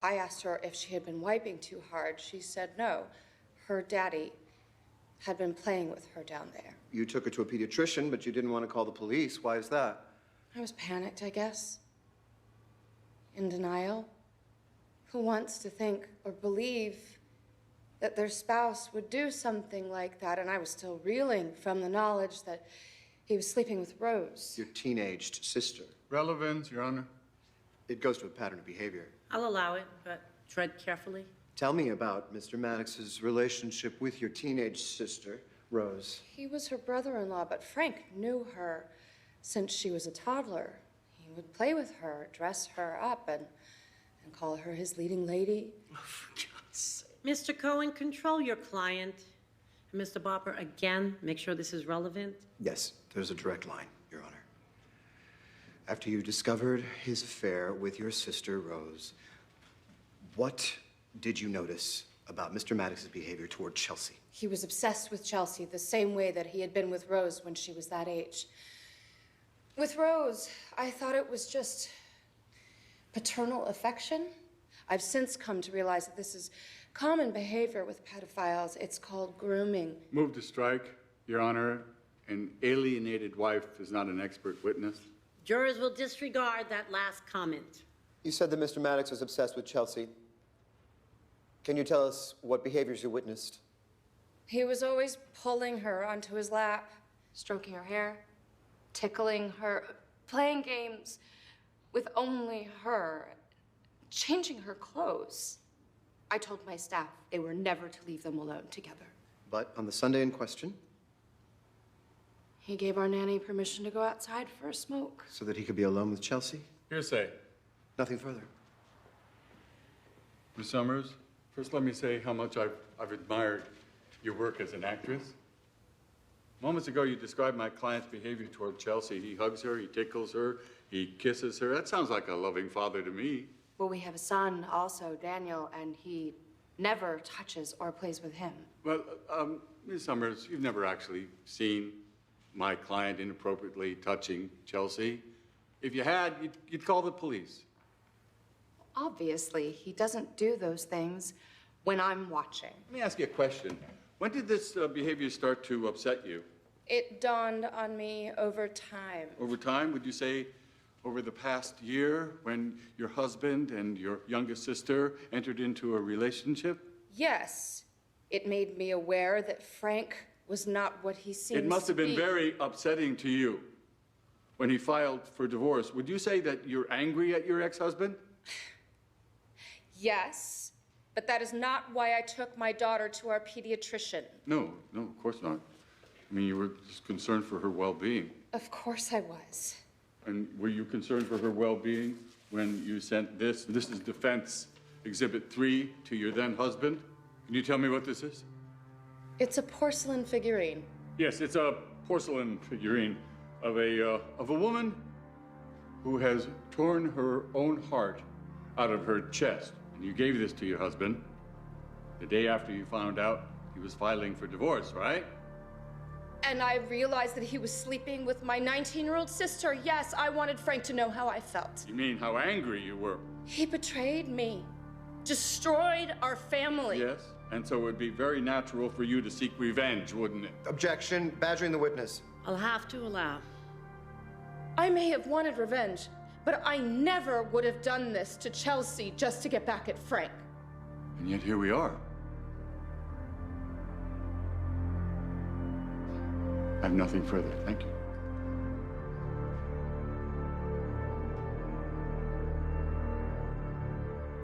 I asked her if she had been wiping too hard. She said no. Her daddy had been playing with her down there. You took her to a pediatrician, but you didn't want to call the police. Why is that? I was panicked, I guess. In denial. Who wants to think or believe that their spouse would do something like that? And I was still reeling from the knowledge that he was sleeping with Rose. Your teenaged sister. Relevance, Your Honor. It goes to a pattern of behavior. I'll allow it, but tread carefully. Tell me about Mr. Maddox's relationship with your teenage sister, Rose. He was her brother-in-law, but Frank knew her since she was a toddler. He would play with her, dress her up, and call her his leading lady. Oh, for God's sake. Mr. Cohen, control your client. And Mr. Barber, again, make sure this is relevant. Yes, there's a direct line, Your Honor. After you discovered his affair with your sister, Rose, what did you notice about Mr. Maddox's behavior toward Chelsea? He was obsessed with Chelsea the same way that he had been with Rose when she was that age. With Rose, I thought it was just paternal affection. I've since come to realize that this is common behavior with pedophiles. It's called grooming. Move to strike, Your Honor. An alienated wife is not an expert witness. Jurors will disregard that last comment. You said that Mr. Maddox was obsessed with Chelsea. Can you tell us what behaviors you witnessed? He was always pulling her onto his lap, stroking her hair, tickling her, playing games with only her, changing her clothes. I told my staff they were never to leave them alone together. But on the Sunday in question? He gave our nanny permission to go outside for a smoke. So that he could be alone with Chelsea? Hearsay. Nothing further. Ms. Summers, first let me say how much I've admired your work as an actress. Moments ago, you described my client's behavior toward Chelsea. He hugs her, he tickles her, he kisses her. That sounds like a loving father to me. Well, we have a son also, Daniel, and he never touches or plays with him. Well, Ms. Summers, you've never actually seen my client inappropriately touching Chelsea. If you had, you'd call the police. Obviously, he doesn't do those things when I'm watching. Let me ask you a question. When did this behavior start to upset you? It dawned on me over time. Over time, would you say over the past year when your husband and your youngest sister entered into a relationship? Yes. It made me aware that Frank was not what he seems to be. It must have been very upsetting to you when he filed for divorce. Would you say that you're angry at your ex-husband? Yes, but that is not why I took my daughter to our pediatrician. No, of course not. I mean, you were just concerned for her well-being. Of course I was. And were you concerned for her well-being when you sent this is Defense Exhibit 3 to your then husband? Can you tell me what this is? It's a porcelain figurine. Yes, it's a porcelain figurine of a woman who has torn her own heart out of her chest. And you gave this to your husband the day after you found out he was filing for divorce, right? And I realized that he was sleeping with my 19-year-old sister. Yes, I wanted Frank to know how I felt. You mean how angry you were? He betrayed me, destroyed our family. Yes, and so it would be very natural for you to seek revenge, wouldn't it? Objection. Badgering the witness. I'll have to allow. I may have wanted revenge, but I never would have done this to Chelsea just to get back at Frank. And yet here we are. I have nothing further. Thank you.